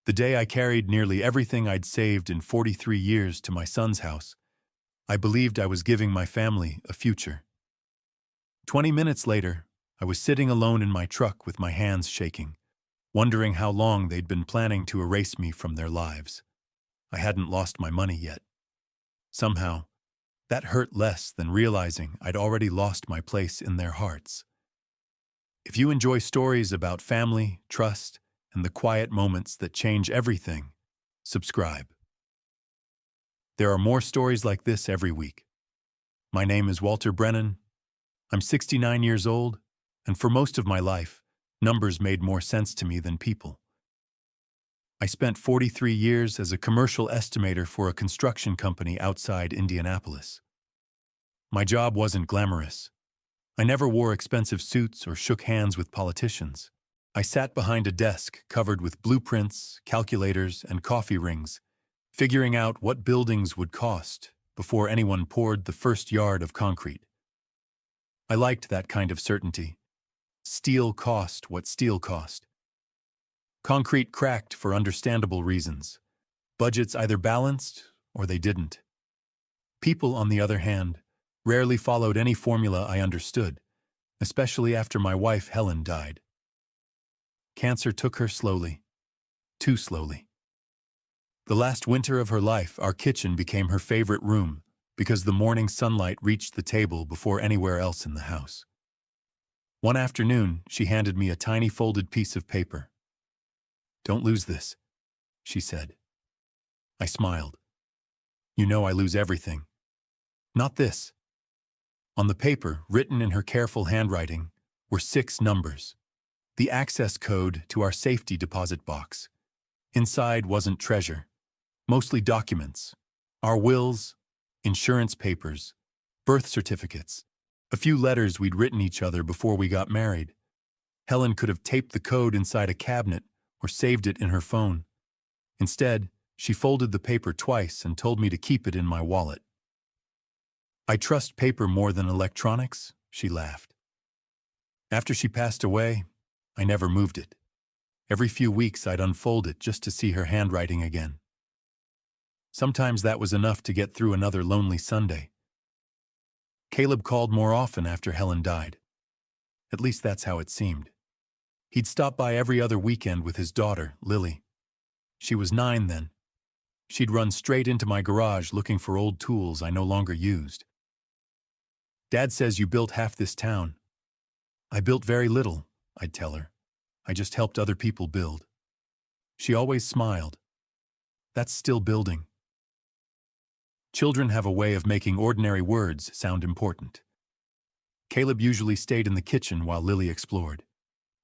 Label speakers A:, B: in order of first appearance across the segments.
A: The day I carried nearly everything I'd saved in 43 years to my son's house, I believed I was giving my family a future. 20 minutes later, I was sitting alone in my truck with my hands shaking, wondering how long they'd been planning to erase me from their lives. I hadn't lost my money yet. Somehow, that hurt less than realizing I'd already lost my place in their hearts. If you enjoy stories about family, trust, and the quiet moments that change everything, subscribe. There are more stories like this every week. My name is Walter Brennan. I'm 69 years old, and for most of my life, numbers made more sense to me than people. I spent 43 years as a commercial estimator for a construction company outside Indianapolis. My job wasn't glamorous. I never wore expensive suits or shook hands with politicians. I sat behind a desk covered with blueprints, calculators, and coffee rings, figuring out what buildings would cost before anyone poured the first yard of concrete. I liked that kind of certainty. Steel cost what steel cost. Concrete cracked for understandable reasons. Budgets either balanced or they didn't. People, on the other hand, rarely followed any formula I understood, especially after my wife Helen died. Cancer took her slowly, too slowly. The last winter of her life, our kitchen became her favorite room because the morning sunlight reached the table before anywhere else in the house. One afternoon, she handed me a tiny folded piece of paper. "Don't lose this," she said. I smiled. "You know I lose everything." "Not this." On the paper, written in her careful handwriting, were 6 numbers. The access code to our safety deposit box. Inside wasn't treasure, mostly documents. Our wills, insurance papers, birth certificates, a few letters we'd written each other before we got married. Helen could have taped the code inside a cabinet or saved it in her phone. Instead, she folded the paper twice and told me to keep it in my wallet. "I trust paper more than electronics," she laughed. After she passed away, I never moved it. Every few weeks I'd unfold it just to see her handwriting again. Sometimes that was enough to get through another lonely Sunday. Caleb called more often after Helen died. At least that's how it seemed. He'd stop by every other weekend with his daughter, Lily. She was 9 then. She'd run straight into my garage looking for old tools I no longer used. "Dad says you built half this town." "I built very little," I'd tell her. "I just helped other people build." She always smiled. That's still building. Children have a way of making ordinary words sound important. Caleb usually stayed in the kitchen while Lily explored.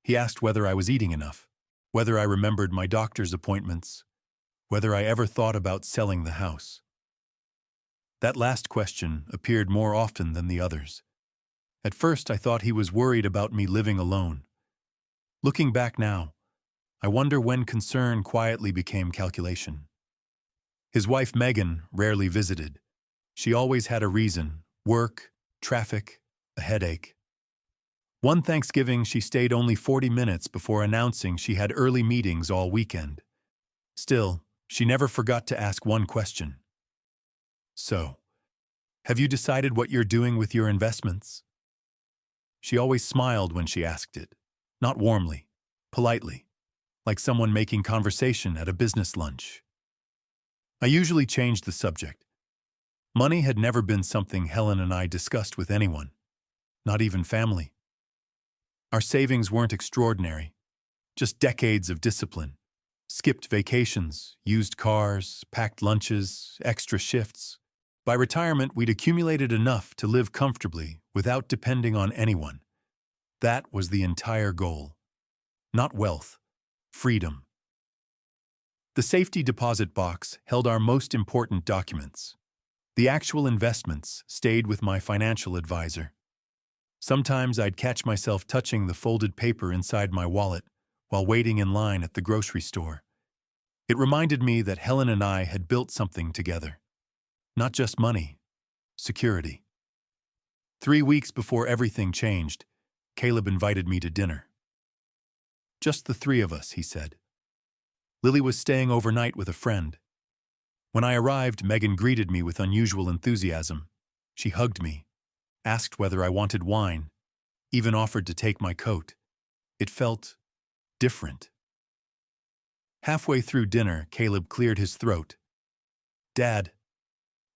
A: He asked whether I was eating enough, whether I remembered my doctor's appointments, whether I ever thought about selling the house. That last question appeared more often than the others. At first, I thought he was worried about me living alone. Looking back now, I wonder when concern quietly became calculation. His wife Megan rarely visited. She always had a reason: work, traffic, a headache. One Thanksgiving, she stayed only 40 minutes before announcing she had early meetings all weekend. Still, she never forgot to ask one question. "So, have you decided what you're doing with your investments?" She always smiled when she asked it, not warmly, politely, like someone making conversation at a business lunch. I usually changed the subject. Money had never been something Helen and I discussed with anyone, not even family. Our savings weren't extraordinary, just decades of discipline. Skipped vacations, used cars, packed lunches, extra shifts. By retirement, we'd accumulated enough to live comfortably without depending on anyone. That was the entire goal. Not wealth, freedom. The safety deposit box held our most important documents. The actual investments stayed with my financial advisor. Sometimes I'd catch myself touching the folded paper inside my wallet while waiting in line at the grocery store. It reminded me that Helen and I had built something together. Not just money, security. 3 weeks before everything changed, Caleb invited me to dinner. "Just the 3 of us," he said. Lily was staying overnight with a friend. When I arrived, Megan greeted me with unusual enthusiasm. She hugged me, asked whether I wanted wine, even offered to take my coat. It felt different. Halfway through dinner, Caleb cleared his throat. "Dad."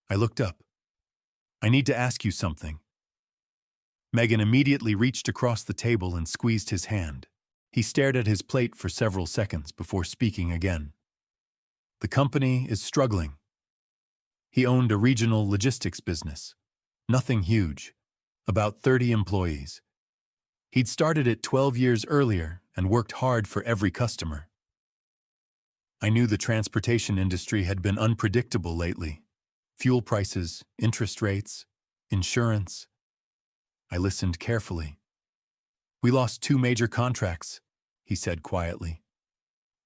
A: I looked up. "I need to ask you something." Megan immediately reached across the table and squeezed his hand. He stared at his plate for several seconds before speaking again. "The company is struggling." He owned a regional logistics business. Nothing huge. About 30 employees. He'd started it 12 years earlier and worked hard for every customer. I knew the transportation industry had been unpredictable lately. Fuel prices, interest rates, insurance. I listened carefully. "We lost 2 major contracts," he said quietly.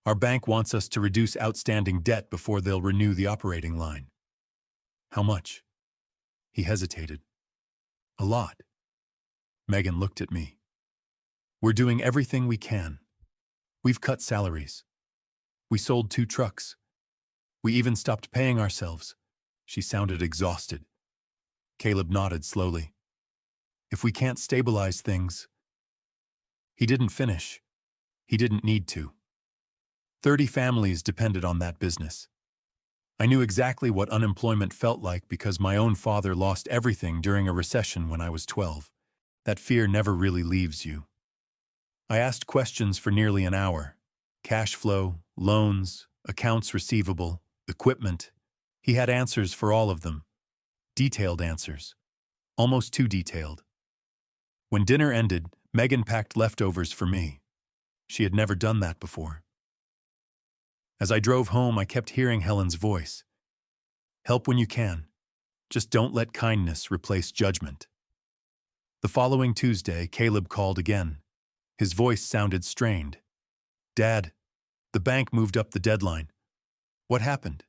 A: "Our bank wants us to reduce outstanding debt before they'll renew the operating line." "How much?" He hesitated. "A lot." Megan looked at me. "We're doing everything we can. We've cut salaries. We sold 2 trucks. We even stopped paying ourselves." She sounded exhausted. Caleb nodded slowly. "If we can't stabilize things..." He didn't finish. He didn't need to. 30 families depended on that business. I knew exactly what unemployment felt like because my own father lost everything during a recession when I was 12. That fear never really leaves you. I asked questions for nearly an hour. Cash flow, loans, accounts receivable, equipment. He had answers for all of them. Detailed answers. Almost too detailed. When dinner ended, Megan packed leftovers for me. She had never done that before. As I drove home, I kept hearing Helen's voice. "Help when you can. Just don't let kindness replace judgment." The following Tuesday, Caleb called again. His voice sounded strained. "Dad, the bank moved up the deadline." "What happened?"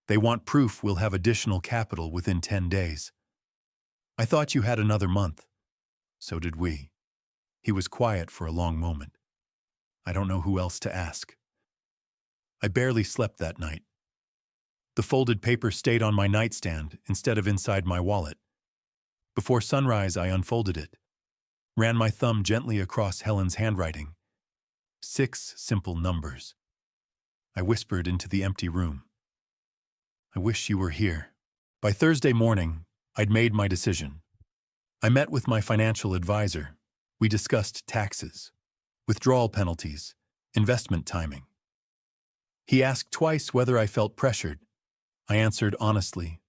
A: "They want proof we'll have additional capital within 10 days. "I thought you had another month." "So did we." He was quiet for a long moment. I don't know who else to ask. I barely slept that night. The folded paper stayed on my nightstand instead of inside my wallet. Before sunrise, I unfolded it, ran my thumb gently across Helen's handwriting. 6 simple numbers. I whispered into the empty room. "I wish you were here." By Thursday morning, I'd made my decision. I met with my financial advisor. We discussed taxes, withdrawal penalties, investment timing. He asked twice whether I felt pressured. I answered honestly,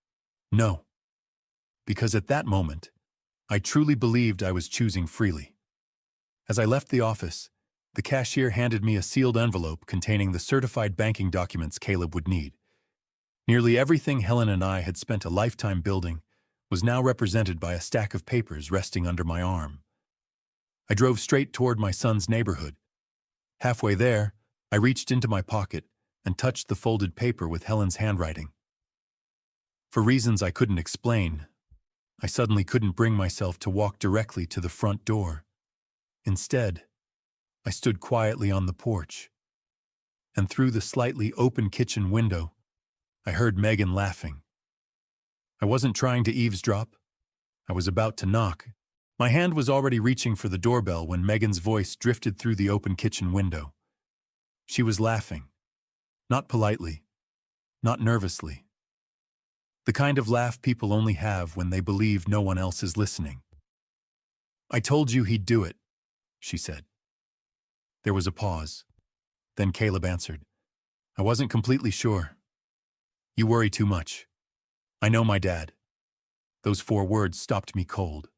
A: no. Because at that moment, I truly believed I was choosing freely. As I left the office, the cashier handed me a sealed envelope containing the certified banking documents Caleb would need. Nearly everything Helen and I had spent a lifetime building was now represented by a stack of papers resting under my arm. I drove straight toward my son's neighborhood. Halfway there, I reached into my pocket and touched the folded paper with Helen's handwriting. For reasons I couldn't explain, I suddenly couldn't bring myself to walk directly to the front door. Instead, I stood quietly on the porch, and through the slightly open kitchen window, I heard Megan laughing. I wasn't trying to eavesdrop. I was about to knock. My hand was already reaching for the doorbell when Megan's voice drifted through the open kitchen window. She was laughing. Not politely. Not nervously. The kind of laugh people only have when they believe no one else is listening. "I told you he'd do it," she said. There was a pause. Then Caleb answered, "I wasn't completely sure. You worry too much. I know my dad." Those 4 words stopped me cold.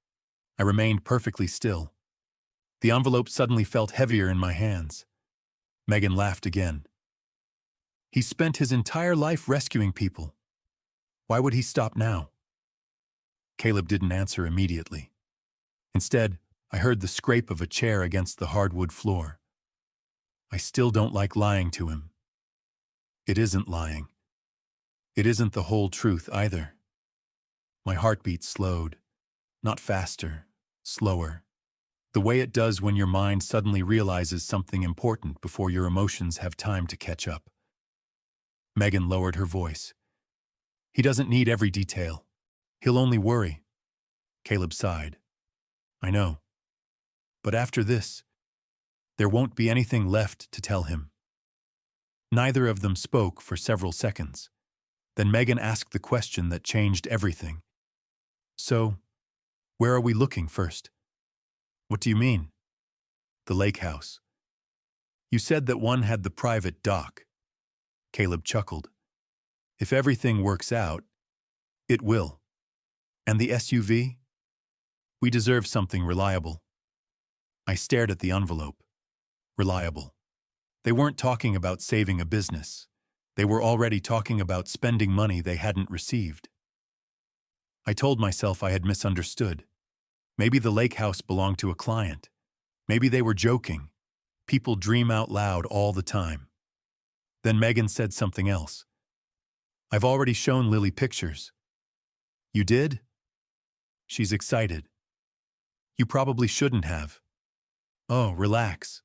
A: I remained perfectly still. The envelope suddenly felt heavier in my hands. Megan laughed again. "He spent his entire life rescuing people. Why would he stop now?" Caleb didn't answer immediately. Instead, I heard the scrape of a chair against the hardwood floor. I still don't like lying to him. It isn't lying. It isn't the whole truth either. My heartbeat slowed. Not faster, slower. The way it does when your mind suddenly realizes something important before your emotions have time to catch up. Megan lowered her voice. He doesn't need every detail. He'll only worry. Caleb sighed. I know. But after this, there won't be anything left to tell him. Neither of them spoke for several seconds. Then Megan asked the question that changed everything. So, where are we looking first? What do you mean? The lake house. You said that one had the private dock. Caleb chuckled. If everything works out, it will. And the SUV? We deserve something reliable. I stared at the envelope. Reliable. They weren't talking about saving a business. They were already talking about spending money they hadn't received. I told myself I had misunderstood. Maybe the lake house belonged to a client. Maybe they were joking. People dream out loud all the time. Then Megan said something else. I've already shown Lily pictures. You did? She's excited. You probably shouldn't have. Oh, relax.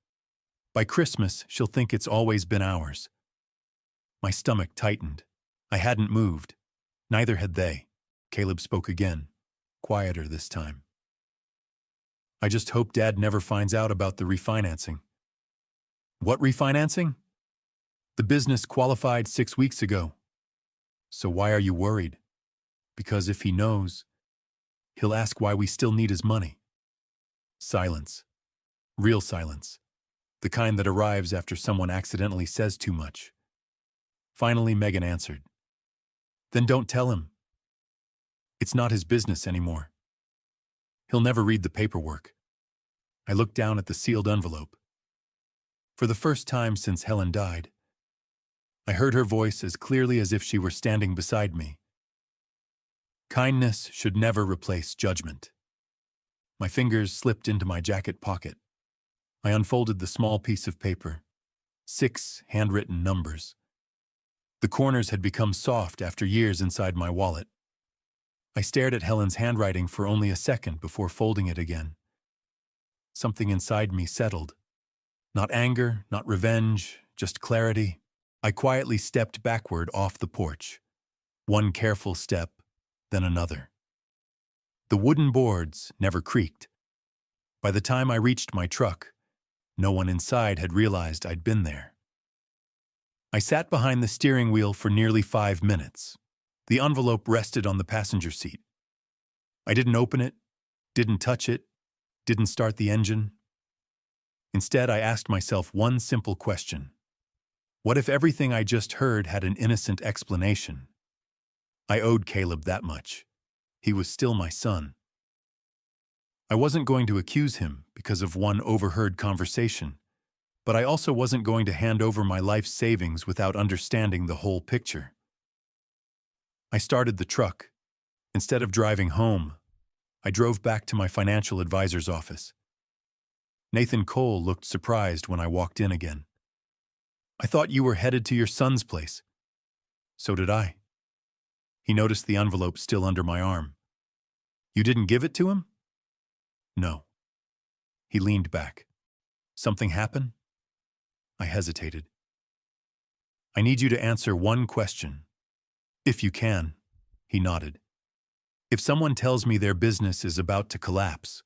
A: By Christmas, she'll think it's always been ours. My stomach tightened. I hadn't moved. Neither had they. Caleb spoke again, quieter this time. I just hope Dad never finds out about the refinancing. What refinancing? The business qualified 6 weeks ago. So why are you worried? Because if he knows, he'll ask why we still need his money. Silence. Real silence. The kind that arrives after someone accidentally says too much. Finally, Megan answered. Then don't tell him. It's not his business anymore. He'll never read the paperwork. I looked down at the sealed envelope. For the first time since Helen died, I heard her voice as clearly as if she were standing beside me. Kindness should never replace judgment. My fingers slipped into my jacket pocket. I unfolded the small piece of paper. 6 handwritten numbers. The corners had become soft after years inside my wallet. I stared at Helen's handwriting for only a second before folding it again. Something inside me settled. Not anger, not revenge, just clarity. I quietly stepped backward off the porch. One careful step, then another. The wooden boards never creaked. By the time I reached my truck, no one inside had realized I'd been there. I sat behind the steering wheel for nearly 5 minutes. The envelope rested on the passenger seat. I didn't open it, didn't touch it, didn't start the engine. Instead, I asked myself one simple question. What if everything I just heard had an innocent explanation? I owed Caleb that much. He was still my son. I wasn't going to accuse him because of one overheard conversation, but I also wasn't going to hand over my life savings without understanding the whole picture. I started the truck. Instead of driving home, I drove back to my financial advisor's office. Nathan Cole looked surprised when I walked in again. I thought you were headed to your son's place. So did I. He noticed the envelope still under my arm. You didn't give it to him? No. He leaned back. Something happen? I hesitated. I need you to answer one question. If you can. He nodded. If someone tells me their business is about to collapse,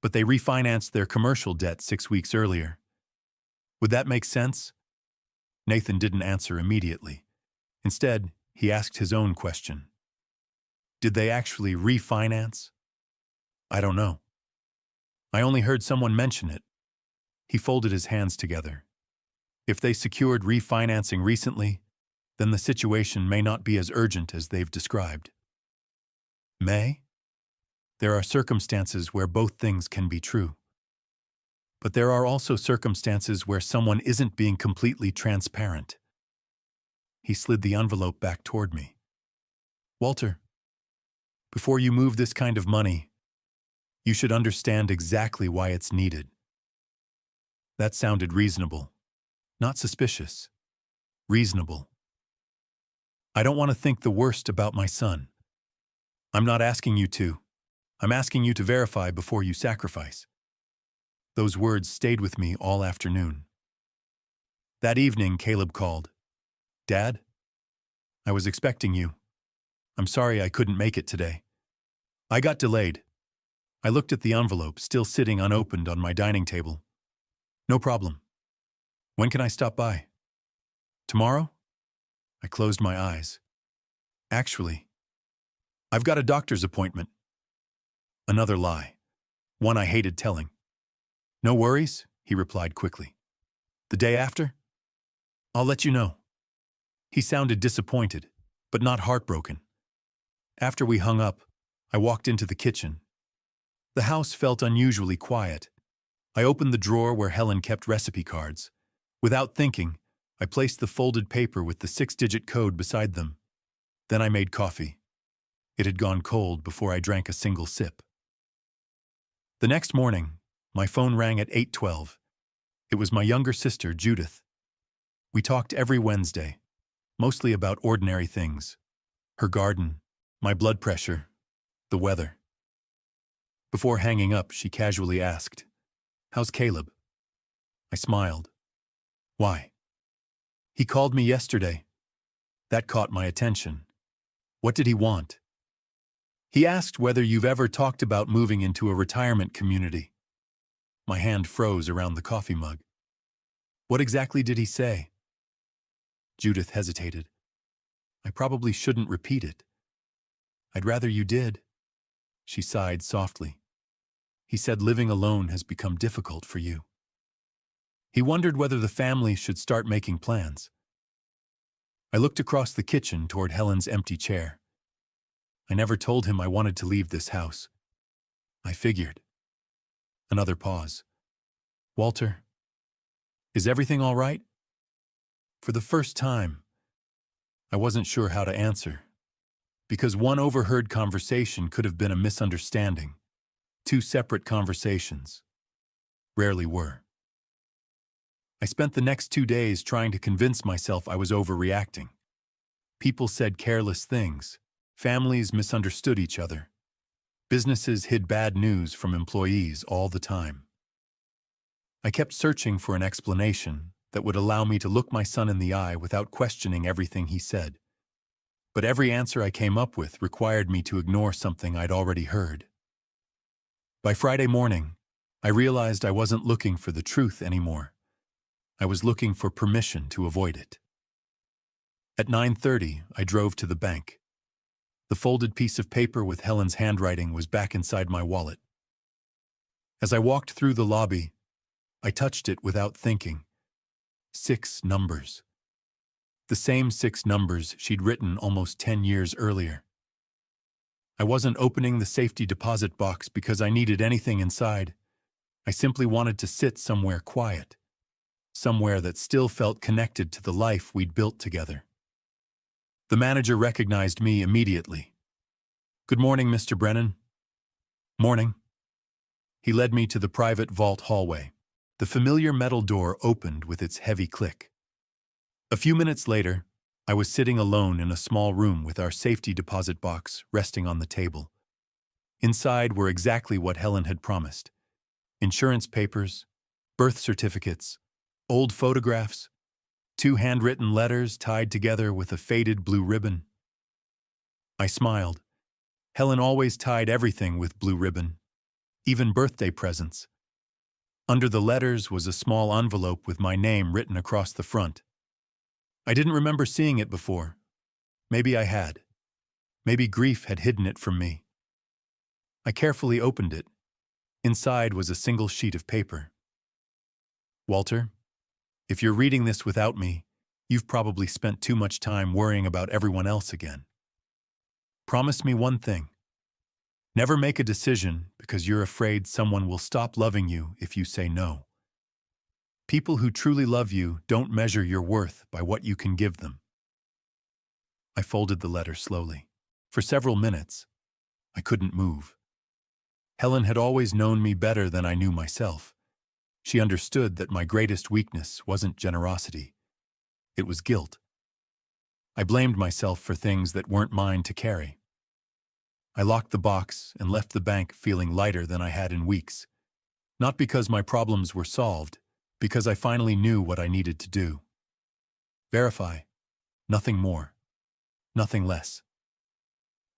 A: but they refinanced their commercial debt 6 weeks earlier, would that make sense? Nathan didn't answer immediately. Instead, he asked his own question. Did they actually refinance? I don't know. I only heard someone mention it. He folded his hands together. If they secured refinancing recently, then the situation may not be as urgent as they've described. May? There are circumstances where both things can be true. But there are also circumstances where someone isn't being completely transparent. He slid the envelope back toward me. Walter, before you move this kind of money, you should understand exactly why it's needed. That sounded reasonable. Not suspicious. Reasonable. I don't want to think the worst about my son. I'm not asking you to. I'm asking you to verify before you sacrifice. Those words stayed with me all afternoon. That evening, Caleb called. "Dad, I was expecting you. I'm sorry I couldn't make it today. I got delayed." I looked at the envelope still sitting unopened on my dining table. "No problem. When can I stop by?" "Tomorrow?" I closed my eyes. "Actually, I've got a doctor's appointment." Another lie. One I hated telling. "No worries," he replied quickly. "The day after? I'll let you know." He sounded disappointed, but not heartbroken. After we hung up, I walked into the kitchen. The house felt unusually quiet. I opened the drawer where Helen kept recipe cards. Without thinking, I placed the folded paper with the 6-digit code beside them. Then I made coffee. It had gone cold before I drank a single sip. The next morning, my phone rang at 8:12. It was my younger sister, Judith. We talked every Wednesday, mostly about ordinary things. Her garden, my blood pressure, the weather. Before hanging up, she casually asked, "How's Caleb?" I smiled. "Why?" "He called me yesterday." That caught my attention. "What did he want?" "He asked whether you've ever talked about moving into a retirement community." My hand froze around the coffee mug. "What exactly did he say?" Judith hesitated. "I probably shouldn't repeat it." "I'd rather you did." She sighed softly. "He said living alone has become difficult for you. He wondered whether the family should start making plans." I looked across the kitchen toward Helen's empty chair. I never told him I wanted to leave this house. I figured. Another pause. "Walter, is everything all right?" For the first time, I wasn't sure how to answer, because one overheard conversation could have been a misunderstanding. Two separate conversations rarely were. I spent the next 2 days trying to convince myself I was overreacting. People said careless things. Families misunderstood each other. Businesses hid bad news from employees all the time. I kept searching for an explanation that would allow me to look my son in the eye without questioning everything he said. But every answer I came up with required me to ignore something I'd already heard. By Friday morning, I realized I wasn't looking for the truth anymore. I was looking for permission to avoid it. At 9:30, I drove to the bank. The folded piece of paper with Helen's handwriting was back inside my wallet. As I walked through the lobby, I touched it without thinking. 6 numbers. The same 6 numbers she'd written almost 10 years earlier. I wasn't opening the safety deposit box because I needed anything inside. I simply wanted to sit somewhere quiet, somewhere that still felt connected to the life we'd built together. The manager recognized me immediately. "Good morning, Mr. Brennan." "Morning." He led me to the private vault hallway. The familiar metal door opened with its heavy click. A few minutes later, I was sitting alone in a small room with our safety deposit box resting on the table. Inside were exactly what Helen had promised: insurance papers, birth certificates, old photographs, 2 handwritten letters tied together with a faded blue ribbon. I smiled. Helen always tied everything with blue ribbon, even birthday presents. Under the letters was a small envelope with my name written across the front. I didn't remember seeing it before. Maybe I had. Maybe grief had hidden it from me. I carefully opened it. Inside was a single sheet of paper. "Walter, if you're reading this without me, you've probably spent too much time worrying about everyone else again. Promise me one thing. Never make a decision because you're afraid someone will stop loving you if you say no. People who truly love you don't measure your worth by what you can give them." I folded the letter slowly. For several minutes, I couldn't move. Helen had always known me better than I knew myself. She understood that my greatest weakness wasn't generosity. It was guilt. I blamed myself for things that weren't mine to carry. I locked the box and left the bank feeling lighter than I had in weeks. Not because my problems were solved, because I finally knew what I needed to do. Verify. Nothing more. Nothing less.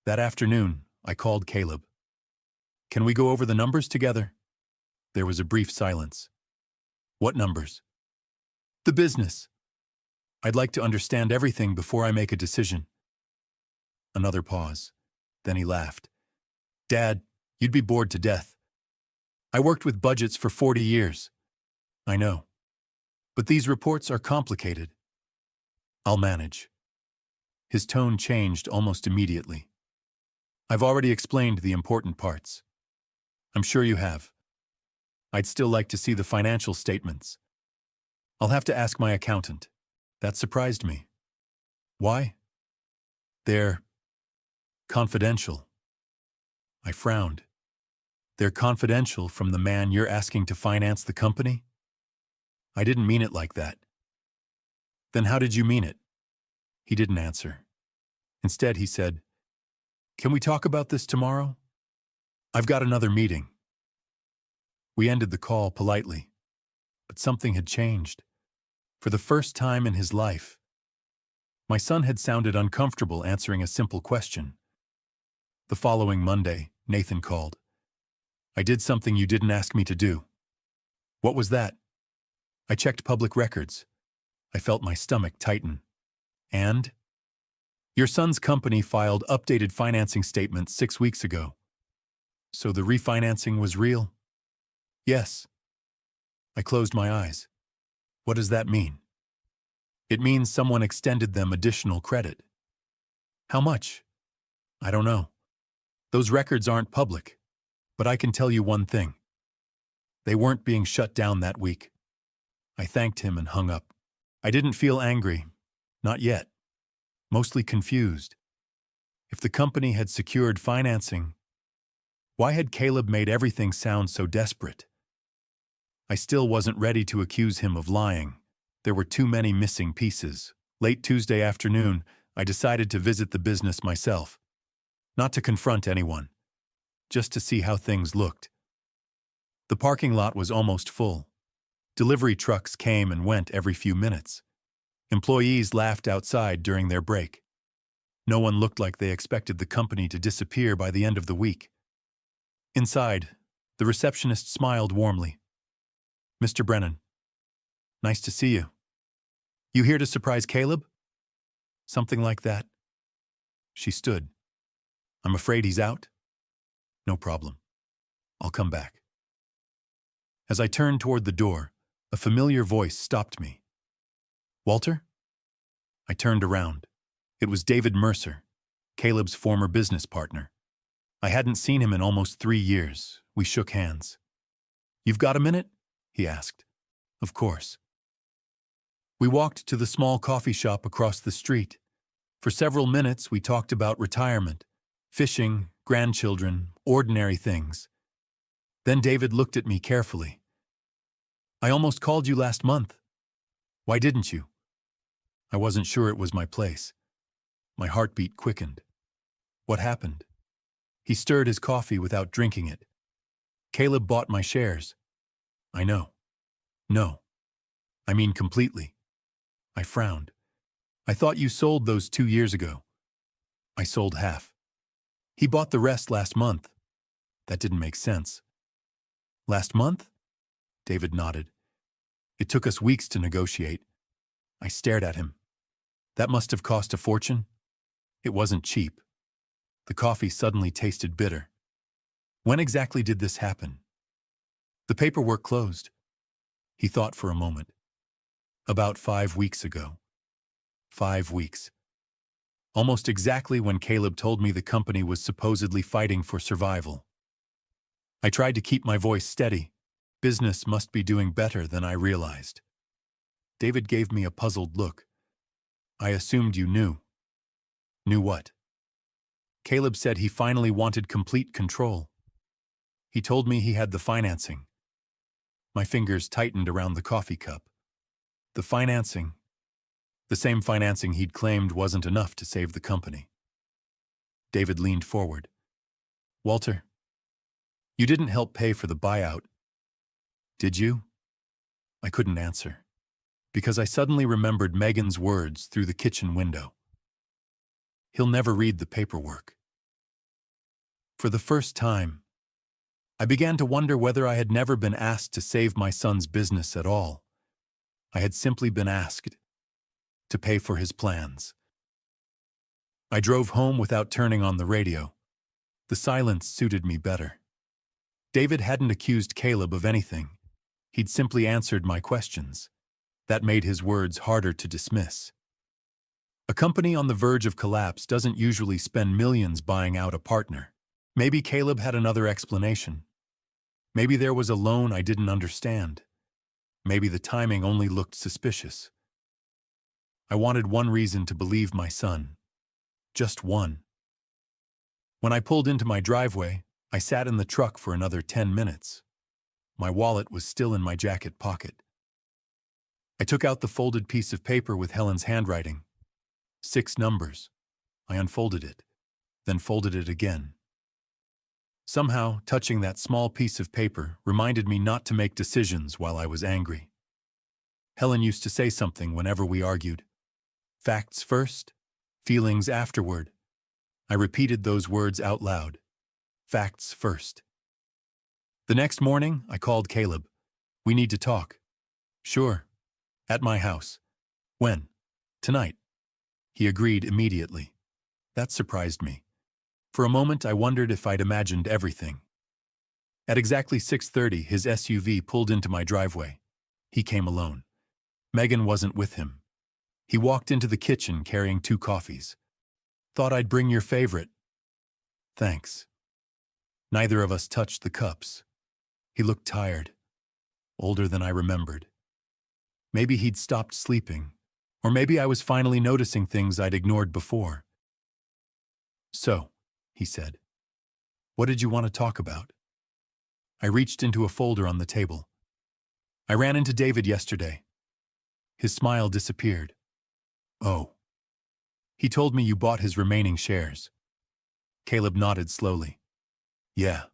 A: That afternoon, I called Caleb. Can we go over the numbers together? There was a brief silence. What numbers? The business. I'd like to understand everything before I make a decision. Another pause. Then he laughed. Dad, you'd be bored to death. I worked with budgets for 40 years. I know. But these reports are complicated. I'll manage. His tone changed almost immediately. I've already explained the important parts. I'm sure you have. I'd still like to see the financial statements. I'll have to ask my accountant. That surprised me. Why? They're confidential. I frowned. They're confidential from the man you're asking to finance the company? I didn't mean it like that. Then how did you mean it? He didn't answer. Instead, he said, Can we talk about this tomorrow? I've got another meeting. We ended the call politely, but something had changed. For the first time in his life, my son had sounded uncomfortable answering a simple question. The following Monday, Nathan called. I did something you didn't ask me to do. What was that? I checked public records. I felt my stomach tighten. And? Your son's company filed updated financing statements 6 weeks ago. So the refinancing was real? Yes. I closed my eyes. What does that mean? It means someone extended them additional credit. How much? I don't know. Those records aren't public. But I can tell you one thing. They weren't being shut down that week. I thanked him and hung up. I didn't feel angry. Not yet. Mostly confused. If the company had secured financing, why had Caleb made everything sound so desperate? I still wasn't ready to accuse him of lying. There were too many missing pieces. Late Tuesday afternoon, I decided to visit the business myself. Not to confront anyone. Just to see how things looked. The parking lot was almost full. Delivery trucks came and went every few minutes. Employees laughed outside during their break. No one looked like they expected the company to disappear by the end of the week. Inside, the receptionist smiled warmly. Mr. Brennan. Nice to see you. You here to surprise Caleb? Something like that. She stood. I'm afraid he's out. No problem. I'll come back. As I turned toward the door, a familiar voice stopped me. Walter? I turned around. It was David Mercer, Caleb's former business partner. I hadn't seen him in almost 3 years. We shook hands. You've got a minute? He asked. Of course. We walked to the small coffee shop across the street. For several minutes, we talked about retirement, fishing, grandchildren, ordinary things. Then David looked at me carefully. I almost called you last month. Why didn't you? I wasn't sure it was my place. My heartbeat quickened. What happened? He stirred his coffee without drinking it. Caleb bought my shares. I know. No. I mean completely. I frowned. I thought you sold those 2 years ago. I sold half. He bought the rest last month. That didn't make sense. Last month? David nodded. It took us weeks to negotiate. I stared at him. That must have cost a fortune. It wasn't cheap. The coffee suddenly tasted bitter. When exactly did this happen? The paperwork closed. He thought for a moment. About 5 weeks ago. 5 weeks. Almost exactly when Caleb told me the company was supposedly fighting for survival. I tried to keep my voice steady. Business must be doing better than I realized. David gave me a puzzled look. I assumed you knew. Knew what? Caleb said he finally wanted complete control. He told me he had the financing. My fingers tightened around the coffee cup. The financing. The same financing he'd claimed wasn't enough to save the company. David leaned forward. Walter, you didn't help pay for the buyout. Did you? I couldn't answer, because I suddenly remembered Megan's words through the kitchen window. He'll never read the paperwork. For the first time, I began to wonder whether I had never been asked to save my son's business at all. I had simply been asked to pay for his plans. I drove home without turning on the radio. The silence suited me better. David hadn't accused Caleb of anything. He'd simply answered my questions. That made his words harder to dismiss. A company on the verge of collapse doesn't usually spend millions buying out a partner. Maybe Caleb had another explanation. Maybe there was a loan I didn't understand. Maybe the timing only looked suspicious. I wanted one reason to believe my son. Just one. When I pulled into my driveway, I sat in the truck for another 10 minutes. My wallet was still in my jacket pocket. I took out the folded piece of paper with Helen's handwriting. 6 numbers. I unfolded it, then folded it again. Somehow, touching that small piece of paper reminded me not to make decisions while I was angry. Helen used to say something whenever we argued. Facts first, feelings afterward. I repeated those words out loud. Facts first. The next morning, I called Caleb. We need to talk. Sure. At my house. When? Tonight. He agreed immediately. That surprised me. For a moment, I wondered if I'd imagined everything. At exactly 6:30, his SUV pulled into my driveway. He came alone. Megan wasn't with him. He walked into the kitchen carrying 2 coffees. Thought I'd bring your favorite. Thanks. Neither of us touched the cups. He looked tired, older than I remembered. Maybe he'd stopped sleeping, or maybe I was finally noticing things I'd ignored before. So, he said, what did you want to talk about? I reached into a folder on the table. I ran into David yesterday. His smile disappeared. Oh. He told me you bought his remaining shares. Caleb nodded slowly. Yeah.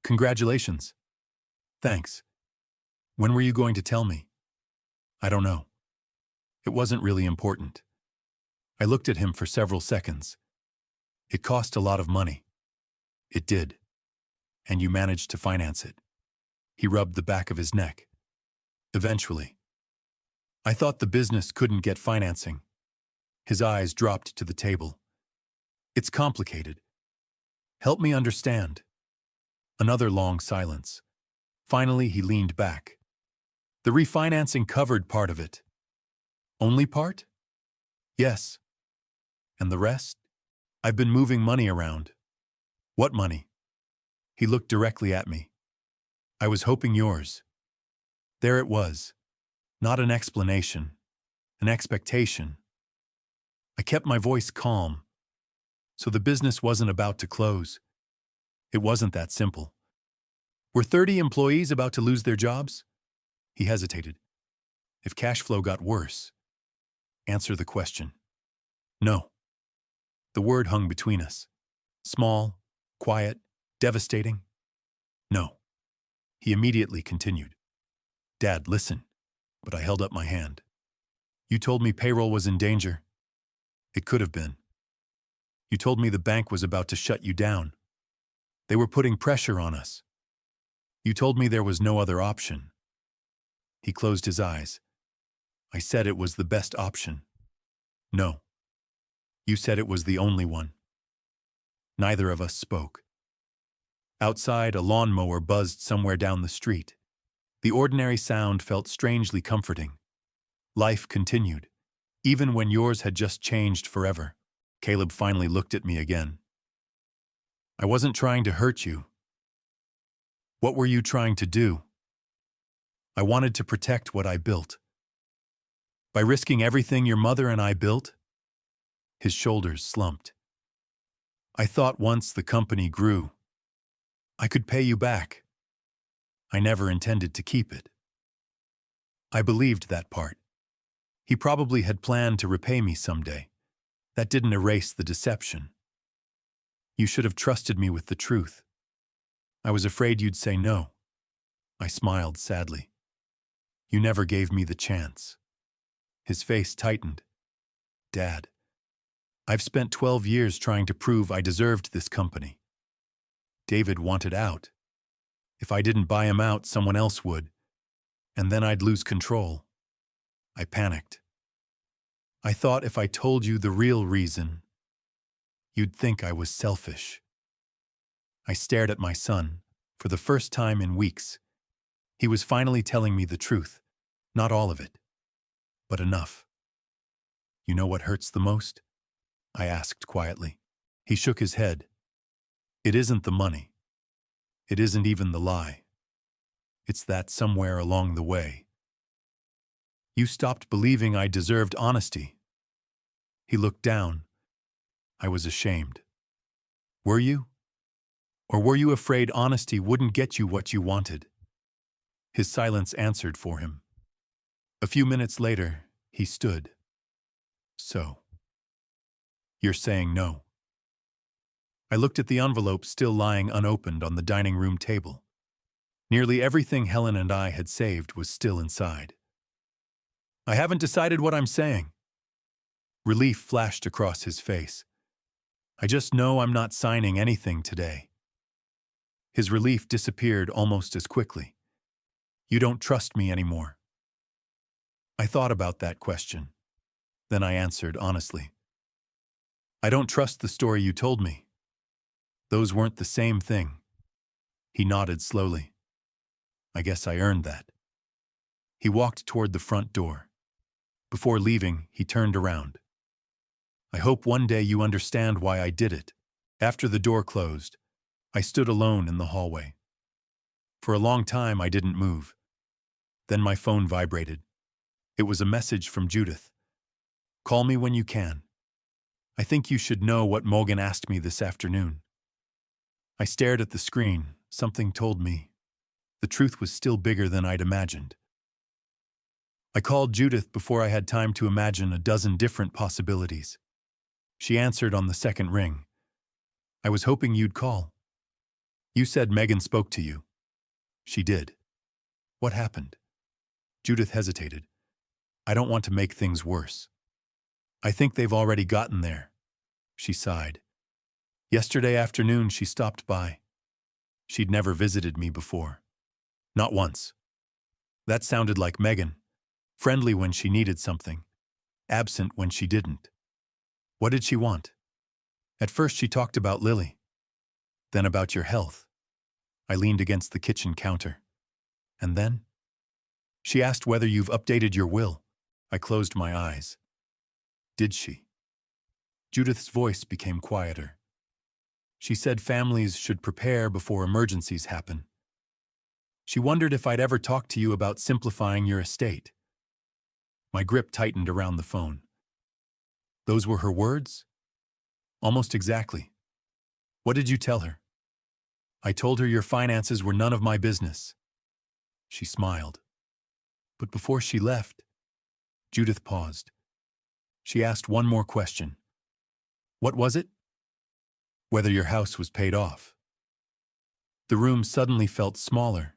A: Congratulations. Thanks. When were you going to tell me? I don't know. It wasn't really important. I looked at him for several seconds. It cost a lot of money. It did. And you managed to finance it. He rubbed the back of his neck. Eventually. I thought the business couldn't get financing. His eyes dropped to the table. It's complicated. Help me understand. Another long silence. Finally, he leaned back. The refinancing covered part of it. Only part? Yes. And the rest? I've been moving money around. What money? He looked directly at me. I was hoping yours. There it was. Not an explanation. An expectation. I kept my voice calm. So the business wasn't about to close. It wasn't that simple. Were 30 employees about to lose their jobs? He hesitated. If cash flow got worse. Answer the question. No. The word hung between us. Small, quiet, devastating. No. He immediately continued. Dad, listen. But I held up my hand. You told me payroll was in danger. It could have been. You told me the bank was about to shut you down. They were putting pressure on us. You told me there was no other option. He closed his eyes. I said it was the best option. No. You said it was the only one. Neither of us spoke. Outside, a lawnmower buzzed somewhere down the street. The ordinary sound felt strangely comforting. Life continued, even when yours had just changed forever. Caleb finally looked at me again. I wasn't trying to hurt you. What were you trying to do? I wanted to protect what I built. By risking everything your mother and I built? His shoulders slumped. I thought once the company grew, I could pay you back. I never intended to keep it. I believed that part. He probably had planned to repay me someday. That didn't erase the deception. You should have trusted me with the truth. I was afraid you'd say no. I smiled sadly. You never gave me the chance. His face tightened. Dad, I've spent 12 years trying to prove I deserved this company. David wanted out. If I didn't buy him out, someone else would, and then I'd lose control. I panicked. I thought if I told you the real reason, you'd think I was selfish. I stared at my son, for the first time in weeks. He was finally telling me the truth. Not all of it, but enough. You know what hurts the most? I asked quietly. He shook his head. It isn't the money. It isn't even the lie. It's that somewhere along the way, you stopped believing I deserved honesty. He looked down. I was ashamed. Were you? Or were you afraid honesty wouldn't get you what you wanted? His silence answered for him. A few minutes later, he stood. So, you're saying no? I looked at the envelope still lying unopened on the dining room table. Nearly everything Helen and I had saved was still inside. I haven't decided what I'm saying. Relief flashed across his face. I just know I'm not signing anything today. His relief disappeared almost as quickly. You don't trust me anymore. I thought about that question. Then I answered honestly. I don't trust the story you told me. Those weren't the same thing. He nodded slowly. I guess I earned that. He walked toward the front door. Before leaving, he turned around. I hope one day you understand why I did it. After the door closed, I stood alone in the hallway. For a long time, I didn't move. Then my phone vibrated. It was a message from Judith. Call me when you can. I think you should know what Morgan asked me this afternoon. I stared at the screen. Something told me the truth was still bigger than I'd imagined. I called Judith before I had time to imagine a dozen different possibilities. She answered on the second ring. I was hoping you'd call. You said Megan spoke to you. She did. What happened? Judith hesitated. I don't want to make things worse. I think they've already gotten there. She sighed. Yesterday afternoon she stopped by. She'd never visited me before. Not once. That sounded like Megan. Friendly when she needed something. Absent when she didn't. What did she want? At first she talked about Lily. Then about your health. I leaned against the kitchen counter. And then? She asked whether you've updated your will. I closed my eyes. Did she? Judith's voice became quieter. She said families should prepare before emergencies happen. She wondered if I'd ever talked to you about simplifying your estate. My grip tightened around the phone. Those were her words? Almost exactly. What did you tell her? I told her your finances were none of my business. She smiled. But before she left, Judith paused. She asked one more question. What was it? Whether your house was paid off. The room suddenly felt smaller,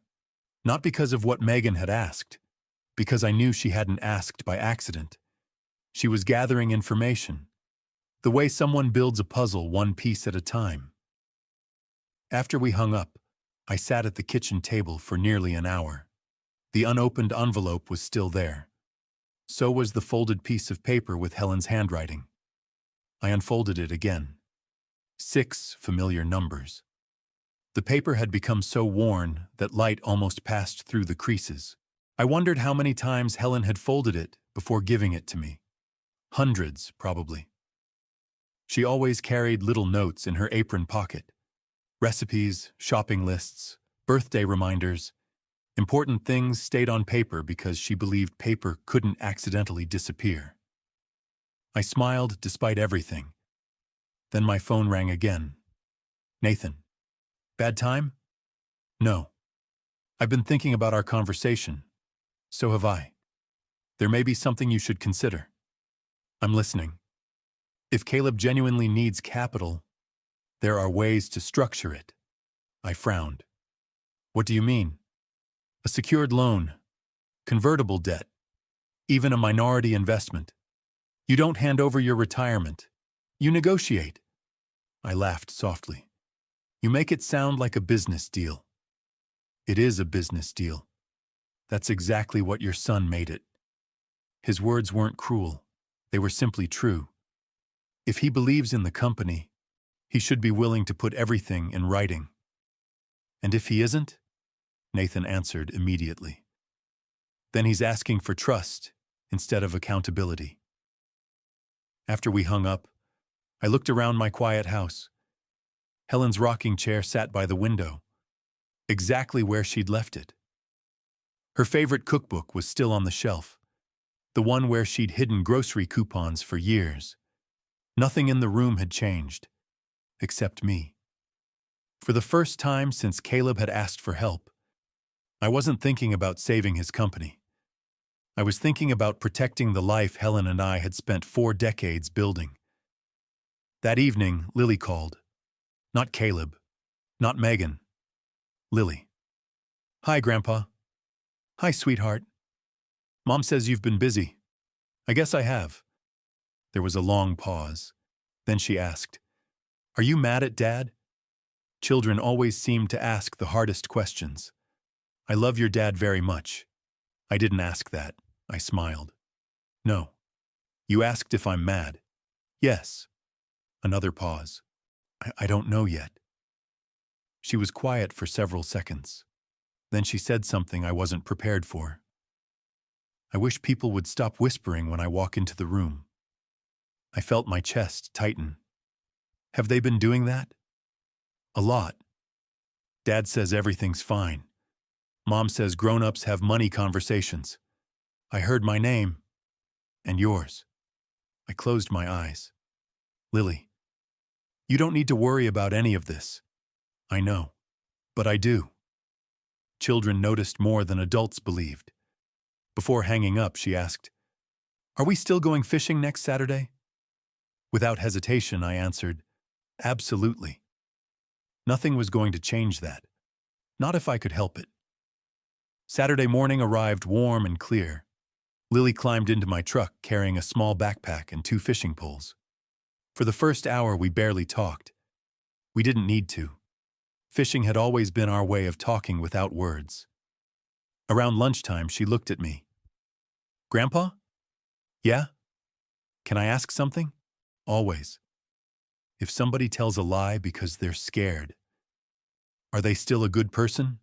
A: not because of what Megan had asked, because I knew she hadn't asked by accident. She was gathering information, the way someone builds a puzzle one piece at a time. After we hung up, I sat at the kitchen table for nearly an hour. The unopened envelope was still there. So was the folded piece of paper with Helen's handwriting. I unfolded it again. 6 familiar numbers. The paper had become so worn that light almost passed through the creases. I wondered how many times Helen had folded it before giving it to me. Hundreds, probably. She always carried little notes in her apron pocket. Recipes, shopping lists, birthday reminders. Important things stayed on paper because she believed paper couldn't accidentally disappear. I smiled despite everything. Then my phone rang again. Nathan. Bad time? No. I've been thinking about our conversation. So have I. There may be something you should consider. I'm listening. If Caleb genuinely needs capital, there are ways to structure it. I frowned. What do you mean? A secured loan, convertible debt, even a minority investment. You don't hand over your retirement. You negotiate. I laughed softly. You make it sound like a business deal. It is a business deal. That's exactly what your son made it. His words weren't cruel. They were simply true. If he believes in the company, he should be willing to put everything in writing. And if he isn't? Nathan answered immediately. Then he's asking for trust instead of accountability. After we hung up, I looked around my quiet house. Helen's rocking chair sat by the window, exactly where she'd left it. Her favorite cookbook was still on the shelf, the one where she'd hidden grocery coupons for years. Nothing in the room had changed, except me. For the first time since Caleb had asked for help, I wasn't thinking about saving his company. I was thinking about protecting the life Helen and I had spent 4 decades building. That evening, Lily called. Not Caleb. Not Megan. Lily. Hi, Grandpa. Hi, sweetheart. Mom says you've been busy. I guess I have. There was a long pause. Then she asked, Are you mad at Dad? Children always seem to ask the hardest questions. I love your dad very much. I didn't ask that. I smiled. No. You asked if I'm mad. Yes. Another pause. I don't know yet. She was quiet for several seconds. Then she said something I wasn't prepared for. I wish people would stop whispering when I walk into the room. I felt my chest tighten. Have they been doing that? A lot. Dad says everything's fine. Mom says grown-ups have money conversations. I heard my name. And yours. I closed my eyes. Lily. You don't need to worry about any of this. I know. But I do. Children noticed more than adults believed. Before hanging up, she asked, Are we still going fishing next Saturday? Without hesitation, I answered, Absolutely. Nothing was going to change that. Not if I could help it. Saturday morning arrived warm and clear. Lily climbed into my truck carrying a small backpack and 2 fishing poles. For the first hour, we barely talked. We didn't need to. Fishing had always been our way of talking without words. Around lunchtime, she looked at me. Grandpa? Yeah? Can I ask something? Always. If somebody tells a lie because they're scared, are they still a good person?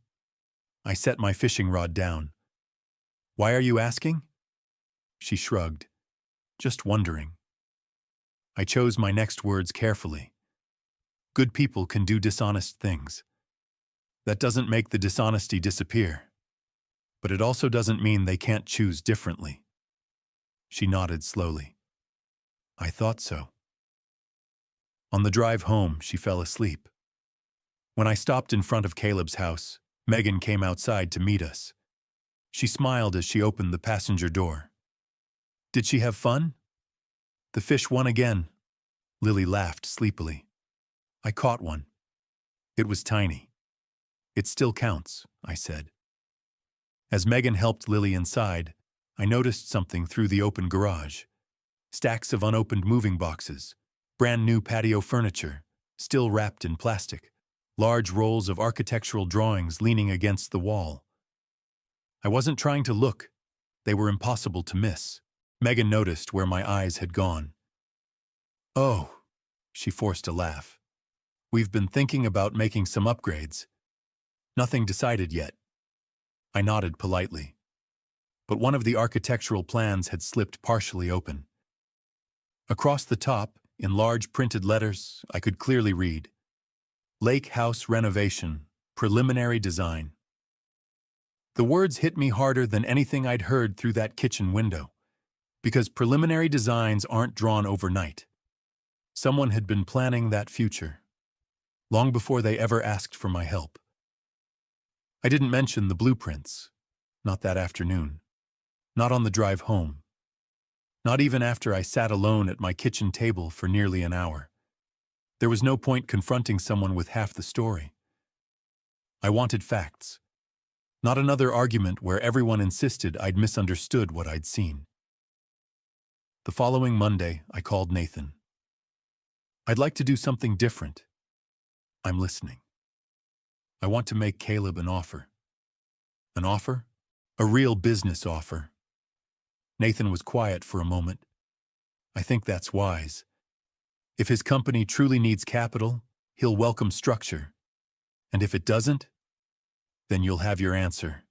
A: I set my fishing rod down. Why are you asking? She shrugged. Just wondering. I chose my next words carefully. Good people can do dishonest things. That doesn't make the dishonesty disappear. But it also doesn't mean they can't choose differently. She nodded slowly. I thought so. On the drive home, she fell asleep. When I stopped in front of Caleb's house, Megan came outside to meet us. She smiled as she opened the passenger door. Did she have fun? The fish won again. Lily laughed sleepily. I caught one. It was tiny. It still counts, I said. As Megan helped Lily inside, I noticed something through the open garage. Stacks of unopened moving boxes, brand new patio furniture, still wrapped in plastic, large rolls of architectural drawings leaning against the wall. I wasn't trying to look. They were impossible to miss. Megan noticed where my eyes had gone. Oh, she forced a laugh. We've been thinking about making some upgrades. Nothing decided yet. I nodded politely. But one of the architectural plans had slipped partially open. Across the top, in large printed letters, I could clearly read, Lake House Renovation, Preliminary Design. The words hit me harder than anything I'd heard through that kitchen window, because preliminary designs aren't drawn overnight. Someone had been planning that future, long before they ever asked for my help. I didn't mention the blueprints, not that afternoon, not on the drive home, not even after I sat alone at my kitchen table for nearly an hour. There was no point confronting someone with half the story. I wanted facts. Not another argument where everyone insisted I'd misunderstood what I'd seen. The following Monday, I called Nathan. I'd like to do something different. I'm listening. I want to make Caleb an offer. An offer? A real business offer. Nathan was quiet for a moment. I think that's wise. If his company truly needs capital, he'll welcome structure. And if it doesn't, then you'll have your answer.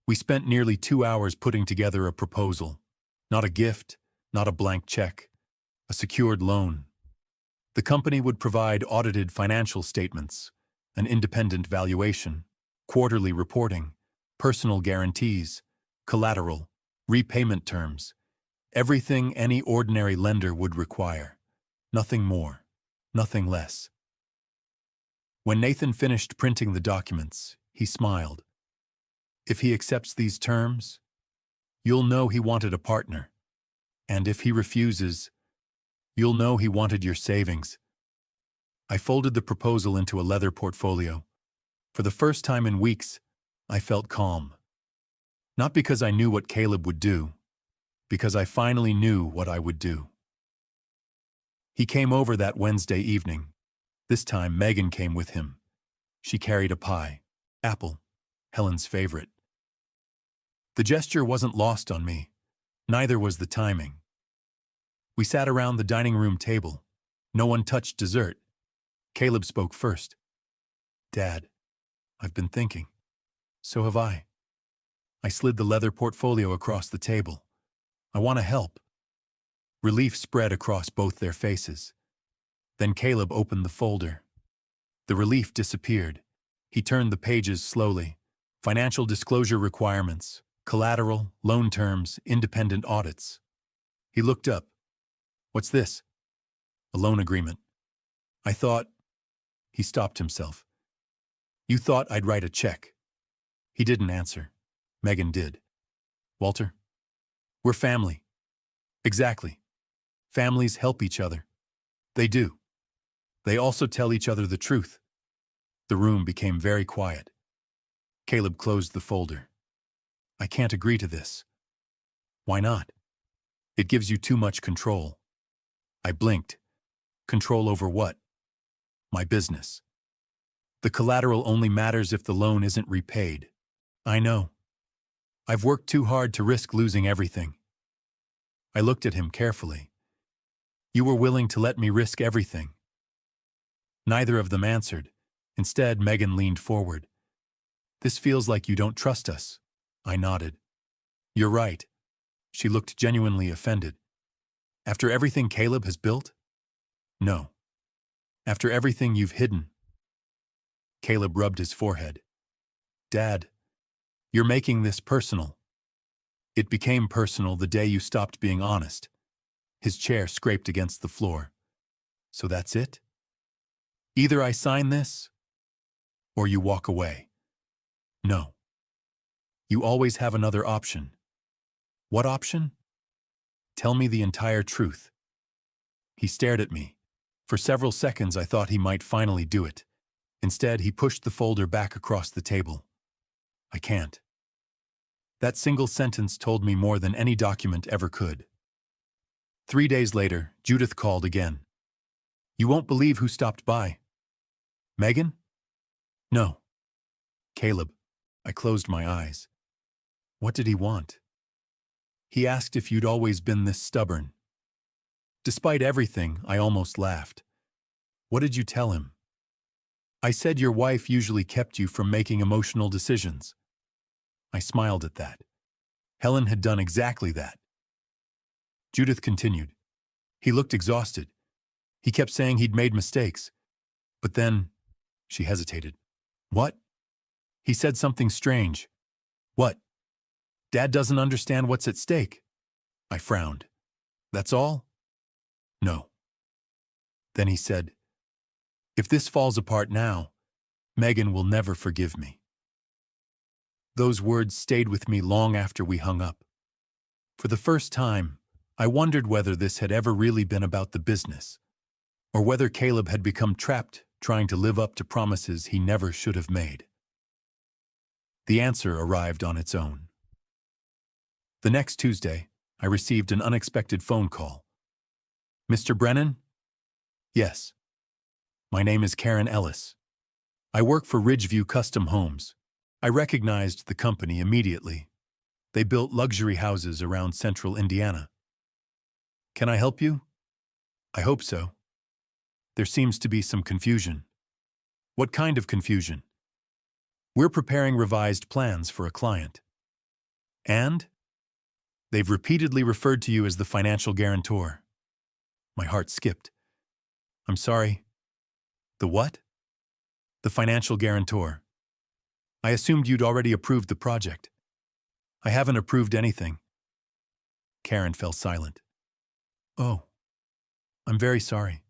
A: We spent nearly 2 hours putting together a proposal. Not a gift, not a blank check. A secured loan. The company would provide audited financial statements, an independent valuation, quarterly reporting, personal guarantees, collateral, repayment terms, everything any ordinary lender would require. Nothing more, nothing less. When Nathan finished printing the documents, he smiled. If he accepts these terms, you'll know he wanted a partner. And if he refuses, you'll know he wanted your savings. I folded the proposal into a leather portfolio. For the first time in weeks, I felt calm. Not because I knew what Caleb would do, because I finally knew what I would do. He came over that Wednesday evening. This time Megan came with him. She carried a pie, apple, Helen's favorite. The gesture wasn't lost on me. Neither was the timing. We sat around the dining room table. No one touched dessert. Caleb spoke first. Dad, I've been thinking. So have I. I slid the leather portfolio across the table. I want to help. Relief spread across both their faces. Then Caleb opened the folder. The relief disappeared. He turned the pages slowly. Financial disclosure requirements, collateral, loan terms, independent audits. He looked up. What's this? A loan agreement. I thought... He stopped himself. You thought I'd write a check. He didn't answer. Megan did. Walter? We're family. Exactly. Families help each other. They do. They also tell each other the truth. The room became very quiet. Caleb closed the folder. I can't agree to this. Why not? It gives you too much control. I blinked. Control over what? My business. The collateral only matters if the loan isn't repaid. I know. I've worked too hard to risk losing everything. I looked at him carefully. You were willing to let me risk everything. Neither of them answered. Instead, Megan leaned forward. This feels like you don't trust us. I nodded. You're right. She looked genuinely offended. After everything Caleb has built? No. After everything you've hidden. Caleb rubbed his forehead. Dad, you're making this personal. It became personal the day you stopped being honest. His chair scraped against the floor. So that's it? Either I sign this, or you walk away. No. You always have another option. What option? Tell me the entire truth. He stared at me. For several seconds I thought he might finally do it. Instead, he pushed the folder back across the table. I can't. That single sentence told me more than any document ever could. 3 days later, Judith called again. You won't believe who stopped by. Megan? No. Caleb. I closed my eyes. What did he want? He asked if you'd always been this stubborn. Despite everything, I almost laughed. What did you tell him? I said your wife usually kept you from making emotional decisions. I smiled at that. Helen had done exactly that. Judith continued. He looked exhausted. He kept saying he'd made mistakes. But then, she hesitated. What? He said something strange. What? Dad doesn't understand what's at stake. I frowned. That's all? No. Then he said, if this falls apart now, Megan will never forgive me. Those words stayed with me long after we hung up. For the first time, I wondered whether this had ever really been about the business, or whether Caleb had become trapped trying to live up to promises he never should have made. The answer arrived on its own. The next Tuesday, I received an unexpected phone call. Mr. Brennan? Yes. My name is Karen Ellis. I work for Ridgeview Custom Homes. I recognized the company immediately. They built luxury houses around central Indiana. Can I help you? I hope so. There seems to be some confusion. What kind of confusion? We're preparing revised plans for a client. And? They've repeatedly referred to you as the financial guarantor. My heart skipped. I'm sorry. The what? The financial guarantor. I assumed you'd already approved the project. I haven't approved anything. Karen fell silent. Oh. I'm very sorry.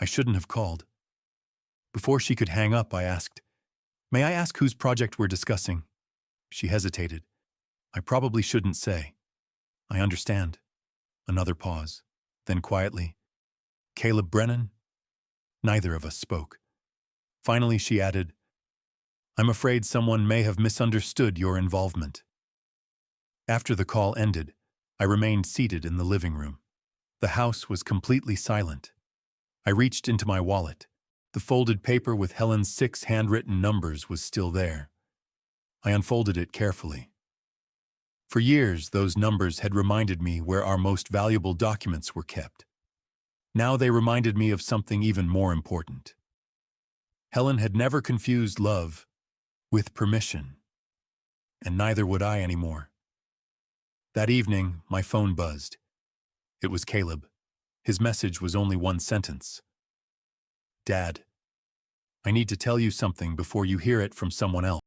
A: I shouldn't have called. Before she could hang up, I asked, May I ask whose project we're discussing? She hesitated. I probably shouldn't say. I understand. Another pause. Then quietly, Caleb Brennan? Neither of us spoke. Finally, she added, I'm afraid someone may have misunderstood your involvement. After the call ended, I remained seated in the living room. The house was completely silent. I reached into my wallet. The folded paper with Helen's 6 handwritten numbers was still there. I unfolded it carefully. For years, those numbers had reminded me where our most valuable documents were kept. Now they reminded me of something even more important. Helen had never confused love with permission, and neither would I anymore. That evening, my phone buzzed. It was Caleb. His message was only one sentence. Dad, I need to tell you something before you hear it from someone else.